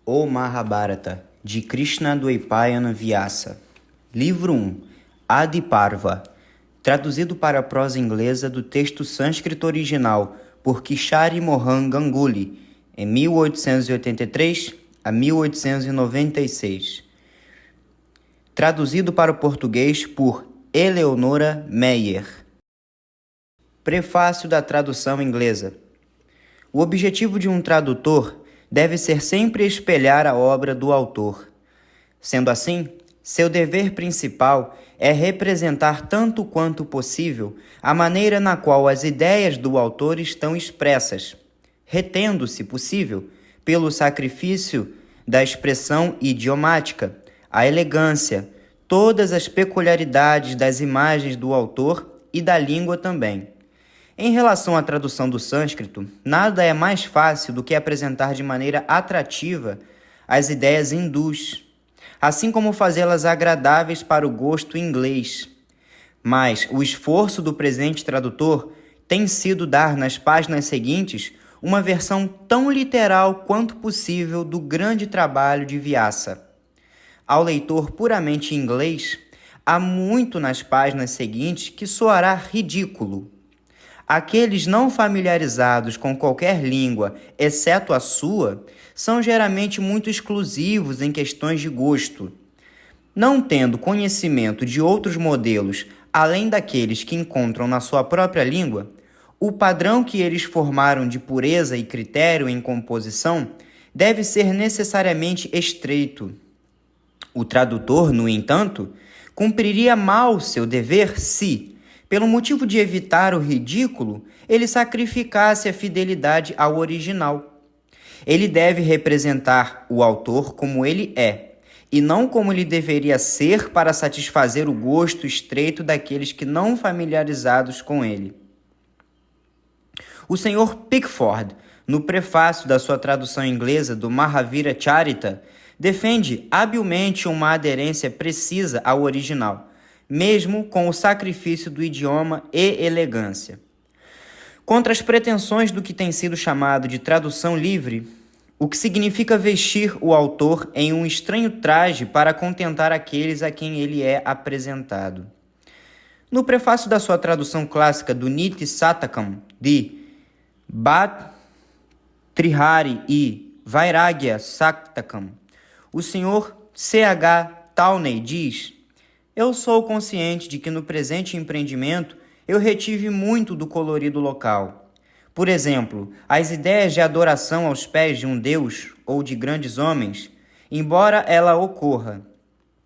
O Mahabharata, de Krishnadwaipayana Vyasa. Livro 1, Adi Parva. Traduzido para a prosa inglesa do texto sânscrito original por Kishari Mohan Ganguly, em 1883 a 1896. Traduzido para o português por Eleonora Meyer. Prefácio da tradução inglesa. O objetivo de um tradutor deve ser sempre espelhar a obra do autor. Sendo assim, seu dever principal é representar tanto quanto possível a maneira na qual as ideias do autor estão expressas, retendo, se possível, pelo sacrifício da expressão idiomática, a elegância, todas as peculiaridades das imagens do autor e da língua também. Em relação à tradução do sânscrito, nada é mais fácil do que apresentar de maneira atrativa as ideias hindus, assim como fazê-las agradáveis para o gosto inglês. Mas o esforço do presente tradutor tem sido dar nas páginas seguintes uma versão tão literal quanto possível do grande trabalho de Vyasa. Ao leitor puramente inglês, há muito nas páginas seguintes que soará ridículo. Aqueles não familiarizados com qualquer língua, exceto a sua, são geralmente muito exclusivos em questões de gosto. Não tendo conhecimento de outros modelos além daqueles que encontram na sua própria língua, o padrão que eles formaram de pureza e critério em composição deve ser necessariamente estreito. O tradutor, no entanto, cumpriria mal seu dever se, pelo motivo de evitar o ridículo, ele sacrificasse a fidelidade ao original. Ele deve representar o autor como ele é, e não como ele deveria ser para satisfazer o gosto estreito daqueles que não familiarizados com ele. O Sr. Pickford, no prefácio da sua tradução inglesa do Mahavira Charita, defende habilmente uma aderência precisa ao original, mesmo com o sacrifício do idioma e elegância. Contra as pretensões do que tem sido chamado de tradução livre, o que significa vestir o autor em um estranho traje para contentar aqueles a quem ele é apresentado. No prefácio da sua tradução clássica do Niti Satakam, de Bhartrihari e Vairagya Satakam, o Sr. C.H. Tawney diz: "Eu sou consciente de que no presente empreendimento eu retive muito do colorido local. Por exemplo, as ideias de adoração aos pés de um deus ou de grandes homens, embora ela ocorra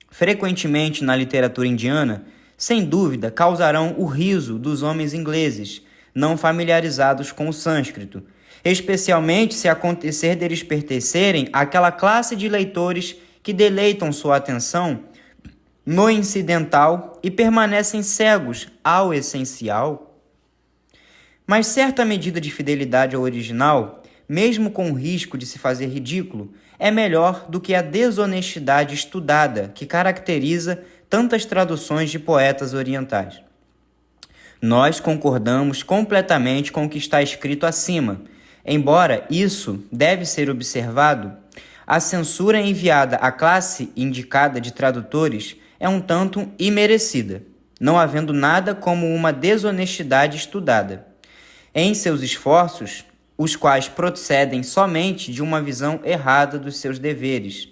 frequentemente na literatura indiana, sem dúvida causarão o riso dos homens ingleses, não familiarizados com o sânscrito, especialmente se acontecer deles pertencerem àquela classe de leitores que deleitam sua atenção no incidental e permanecem cegos ao essencial. Mas certa medida de fidelidade ao original, mesmo com o risco de se fazer ridículo, é melhor do que a desonestidade estudada que caracteriza tantas traduções de poetas orientais. Nós concordamos completamente com o que está escrito acima. Embora isso deve ser observado, a censura enviada à classe indicada de tradutores é um tanto imerecida, não havendo nada como uma desonestidade estudada em seus esforços, os quais procedem somente de uma visão errada dos seus deveres,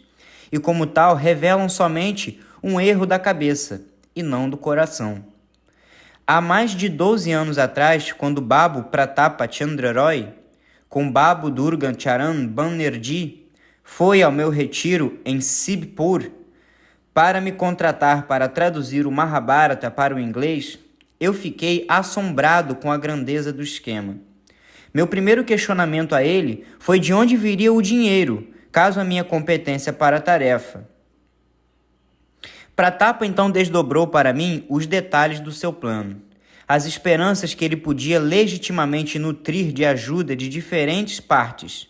e como tal revelam somente um erro da cabeça e não do coração. Há mais de 12 anos atrás, quando Babu Pratapa Chandra Roy, com Babu Durga Charan Banerjee, foi ao meu retiro em Sibpur para me contratar para traduzir o Mahabharata para o inglês, eu fiquei assombrado com a grandeza do esquema. Meu primeiro questionamento a ele foi de onde viria o dinheiro, caso a minha competência para a tarefa. Pratapa então desdobrou para mim os detalhes do seu plano, as esperanças que ele podia legitimamente nutrir de ajuda de diferentes partes.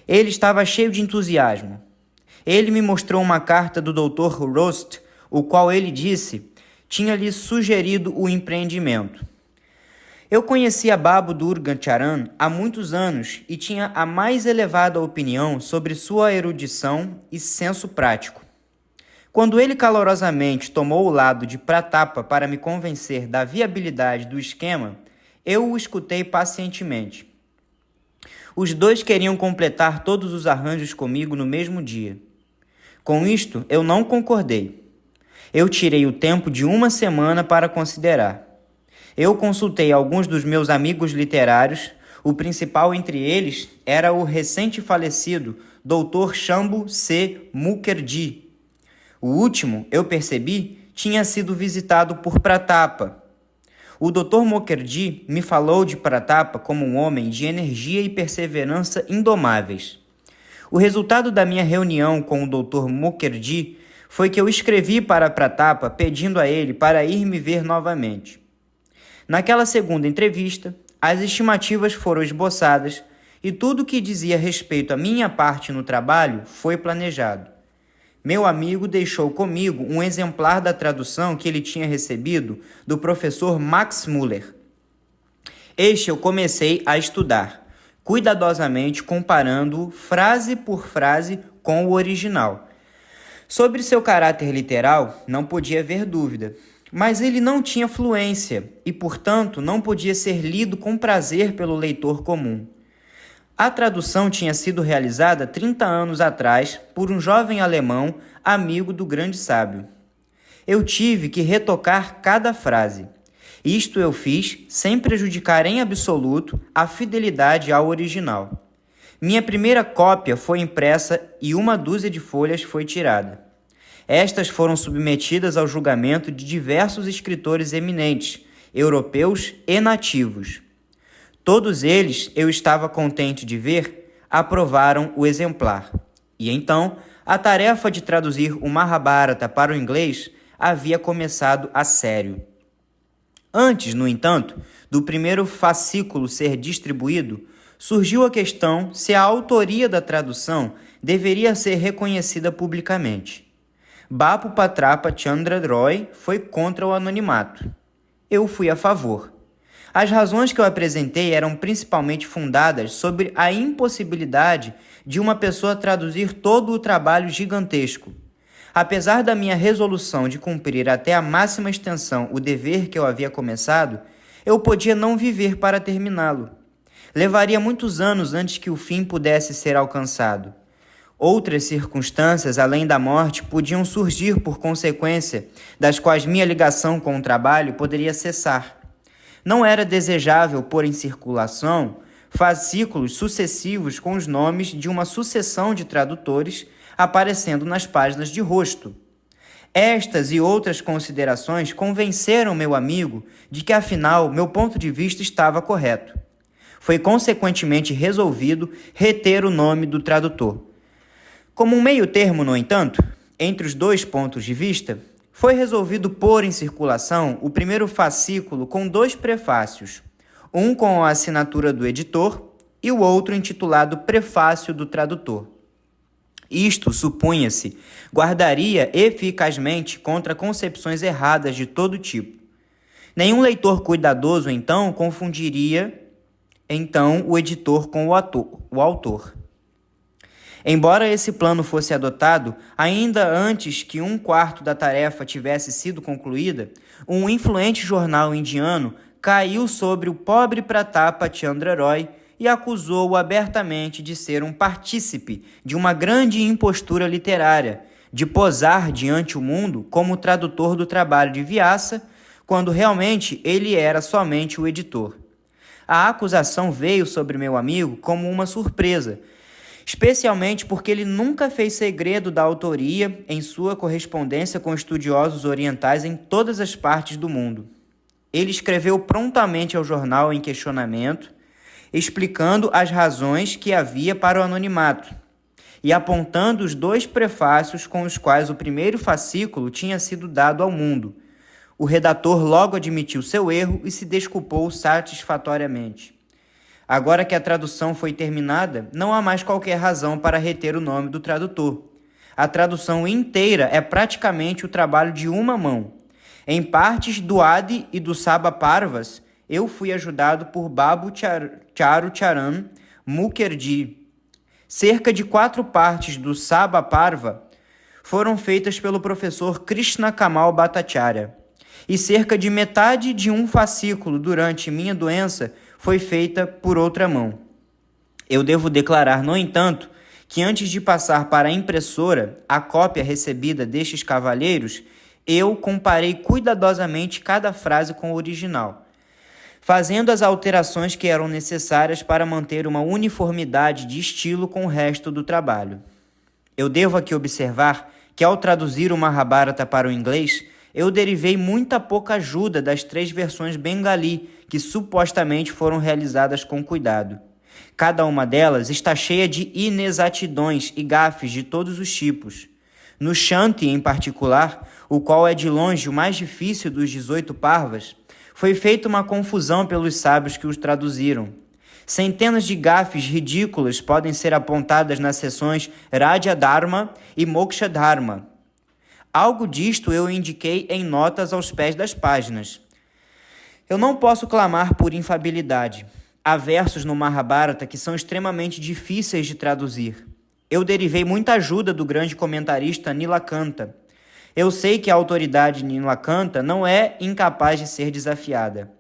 Ele estava cheio de entusiasmo. Ele me mostrou uma carta do Dr. Rost, o qual ele disse tinha lhe sugerido o empreendimento. Eu conhecia Babu Durgancharan há muitos anos e tinha a mais elevada opinião sobre sua erudição e senso prático. Quando ele calorosamente tomou o lado de Pratapa para me convencer da viabilidade do esquema, eu o escutei pacientemente. Os dois queriam completar todos os arranjos comigo no mesmo dia. Com isto, eu não concordei. Eu tirei o tempo de 1 semana para considerar. Eu consultei alguns dos meus amigos literários, o principal entre eles era o recente falecido Dr. Shambhu C. Mukherjee. O último, eu percebi, tinha sido visitado por Pratapa. O Dr. Mukherjee me falou de Pratapa como um homem de energia e perseverança indomáveis. O resultado da minha reunião com o Dr. Mukherjee foi que eu escrevi para Pratapa pedindo a ele para ir me ver novamente. Naquela segunda entrevista, as estimativas foram esboçadas e tudo o que dizia respeito à minha parte no trabalho foi planejado. Meu amigo deixou comigo um exemplar da tradução que ele tinha recebido do professor Max Muller. Este eu comecei a estudar, cuidadosamente comparando-o frase por frase com o original. Sobre seu caráter literal, não podia haver dúvida. Mas ele não tinha fluência e, portanto, não podia ser lido com prazer pelo leitor comum. A tradução tinha sido realizada 30 anos atrás por um jovem alemão amigo do grande sábio. Eu tive que retocar cada frase. Isto eu fiz sem prejudicar em absoluto a fidelidade ao original. Minha primeira cópia foi impressa e 1 dúzia de folhas foi tirada. Estas foram submetidas ao julgamento de diversos escritores eminentes, europeus e nativos. Todos eles, eu estava contente de ver, aprovaram o exemplar. E então, a tarefa de traduzir o Mahabharata para o inglês havia começado a sério. Antes, no entanto, do primeiro fascículo ser distribuído, surgiu a questão se a autoria da tradução deveria ser reconhecida publicamente. Bapu-Patrapa Chandra Roy foi contra o anonimato. Eu fui a favor. As razões que eu apresentei eram principalmente fundadas sobre a impossibilidade de uma pessoa traduzir todo o trabalho gigantesco. Apesar da minha resolução de cumprir até a máxima extensão o dever que eu havia começado, eu podia não viver para terminá-lo. Levaria muitos anos antes que o fim pudesse ser alcançado. Outras circunstâncias, além da morte, podiam surgir por consequência, das quais minha ligação com o trabalho poderia cessar. Não era desejável pôr em circulação fascículos sucessivos com os nomes de uma sucessão de tradutores aparecendo nas páginas de rosto. Estas e outras considerações convenceram meu amigo de que, afinal, meu ponto de vista estava correto. Foi consequentemente resolvido reter o nome do tradutor. Como um meio-termo, no entanto, entre os dois pontos de vista, foi resolvido pôr em circulação o primeiro fascículo com 2 prefácios, um com a assinatura do editor e o outro intitulado Prefácio do Tradutor. Isto, supunha-se, guardaria eficazmente contra concepções erradas de todo tipo. Nenhum leitor cuidadoso, confundiria o editor com o autor. Embora esse plano fosse adotado, ainda antes que 1/4 da tarefa tivesse sido concluída, um influente jornal indiano caiu sobre o pobre Pratapa Chandra Roy e acusou-o abertamente de ser um partícipe de uma grande impostura literária, de posar diante o mundo como tradutor do trabalho de Vyasa, quando realmente ele era somente o editor. A acusação veio sobre meu amigo como uma surpresa, especialmente porque ele nunca fez segredo da autoria em sua correspondência com estudiosos orientais em todas as partes do mundo. Ele escreveu prontamente ao jornal em questionamento, explicando as razões que havia para o anonimato e apontando os 2 prefácios com os quais o primeiro fascículo tinha sido dado ao mundo. O redator logo admitiu seu erro e se desculpou satisfatoriamente. Agora que a tradução foi terminada, não há mais qualquer razão para reter o nome do tradutor. A tradução inteira é praticamente o trabalho de uma mão. Em partes do Adi e do Sabha Parvas, eu fui ajudado por Babu Charucharan Mukherjee. Cerca de 4 partes do Sabha Parva foram feitas pelo professor Krishna Kamal Bhattacharya, e cerca de metade de um fascículo durante minha doença foi feita por outra mão. Eu devo declarar, no entanto, que antes de passar para a impressora a cópia recebida destes cavalheiros, eu comparei cuidadosamente cada frase com o original, fazendo as alterações que eram necessárias para manter uma uniformidade de estilo com o resto do trabalho. Eu devo aqui observar que, ao traduzir o Mahabharata para o inglês, eu derivei muita pouca ajuda das 3 versões bengali que supostamente foram realizadas com cuidado. Cada uma delas está cheia de inexatidões e gafes de todos os tipos. No Shanti, em particular, o qual é de longe o mais difícil dos 18 parvas, foi feita uma confusão pelos sábios que os traduziram. Centenas de gafes ridículas podem ser apontadas nas seções Raja Dharma e Moksha Dharma. Algo disto eu indiquei em notas aos pés das páginas. Eu não posso clamar por infabilidade. Há versos no Mahabharata que são extremamente difíceis de traduzir. Eu derivei muita ajuda do grande comentarista Nilakanta. Eu sei que a autoridade de Nilakanta não é incapaz de ser desafiada.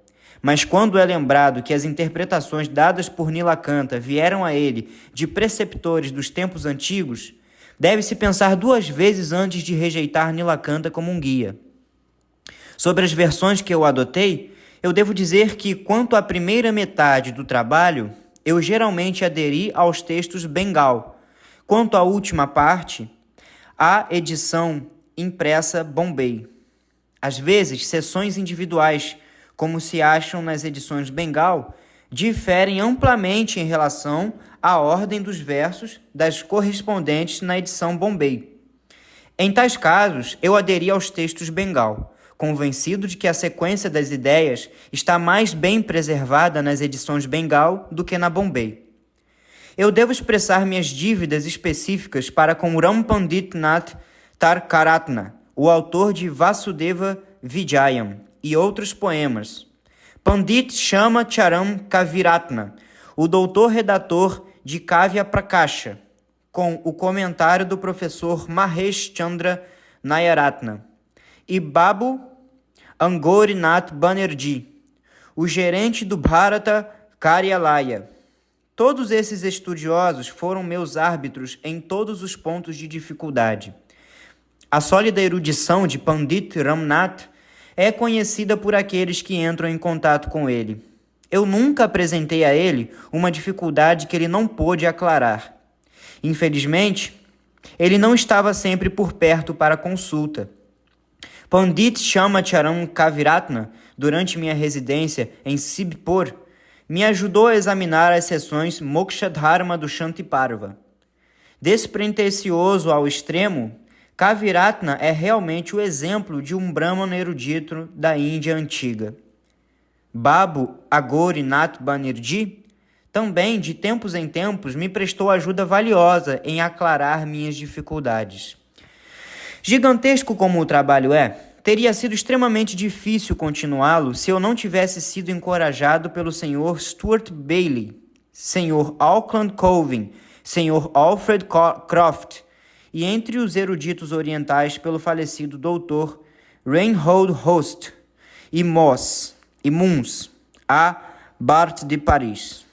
Mas quando é lembrado que as interpretações dadas por Nilakanta vieram a ele de preceptores dos tempos antigos, deve-se pensar 2 vezes antes de rejeitar Nilakanta como um guia. Sobre as versões que eu adotei, eu devo dizer que, quanto à primeira metade do trabalho, eu geralmente aderi aos textos Bengal. Quanto à última parte, à edição impressa Bombay. Às vezes, seções individuais, como se acham nas edições Bengal, diferem amplamente em relação à ordem dos versos das correspondentes na edição Bombay. Em tais casos, eu aderi aos textos Bengal, convencido de que a sequência das ideias está mais bem preservada nas edições Bengal do que na Bombay. Eu devo expressar minhas dívidas específicas para com Ram Pandit Nath Tarkaratna, o autor de Vasudeva Vijayam e outros poemas. Pandit Shama Charam Kaviratna, o doutor-redator de Kavya Prakasha, com o comentário do professor Mahesh Chandra Nayaratna, e Babu Angorinath Banerjee, o gerente do Bharata Karyalaya. Todos esses estudiosos foram meus árbitros em todos os pontos de dificuldade. A sólida erudição de Pandit Ramnath é conhecida por aqueles que entram em contato com ele. Eu nunca apresentei a ele uma dificuldade que ele não pôde aclarar. Infelizmente, ele não estava sempre por perto para consulta. Pandit Shama Charan Kaviratna, durante minha residência em Sibpur, me ajudou a examinar as seções Moksha Dharma do Shanti Parva. Despretensioso ao extremo, Kaviratna é realmente o exemplo de um Brahmana erudito da Índia antiga. Babu Angorinath Banerjee também, de tempos em tempos, me prestou ajuda valiosa em aclarar minhas dificuldades. Gigantesco como o trabalho é, teria sido extremamente difícil continuá-lo se eu não tivesse sido encorajado pelo Sr. Stuart Bailey, Sr. Auckland Colvin, Sr. Alfred Croft e, entre os eruditos orientais, pelo falecido Dr. Reinhold Host e Mons, a Bart de Paris.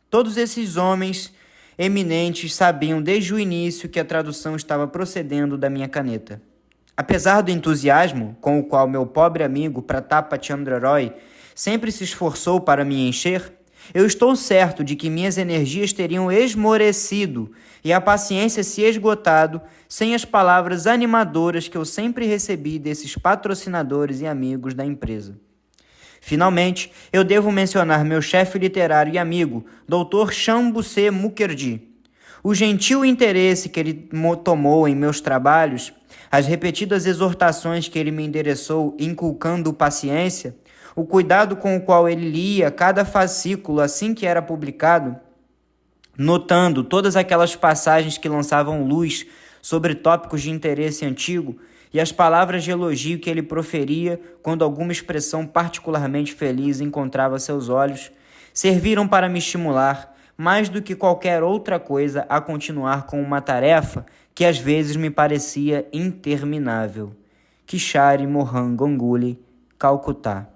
Todos esses homens eminentes sabiam desde o início que a tradução estava procedendo da minha caneta. Apesar do entusiasmo com o qual meu pobre amigo Pratapa Chandra Roy sempre se esforçou para me encher, eu estou certo de que minhas energias teriam esmorecido e a paciência se esgotado sem as palavras animadoras que eu sempre recebi desses patrocinadores e amigos da empresa. Finalmente, eu devo mencionar meu chefe literário e amigo, Dr. Shambhu C. Mukherjee. O gentil interesse que ele tomou em meus trabalhos, as repetidas exortações que ele me endereçou inculcando paciência, o cuidado com o qual ele lia cada fascículo assim que era publicado, notando todas aquelas passagens que lançavam luz sobre tópicos de interesse antigo e as palavras de elogio que ele proferia quando alguma expressão particularmente feliz encontrava seus olhos serviram para me estimular, mais do que qualquer outra coisa, a continuar com uma tarefa que às vezes me parecia interminável. Kishore Mohan Ganguly, Calcutá.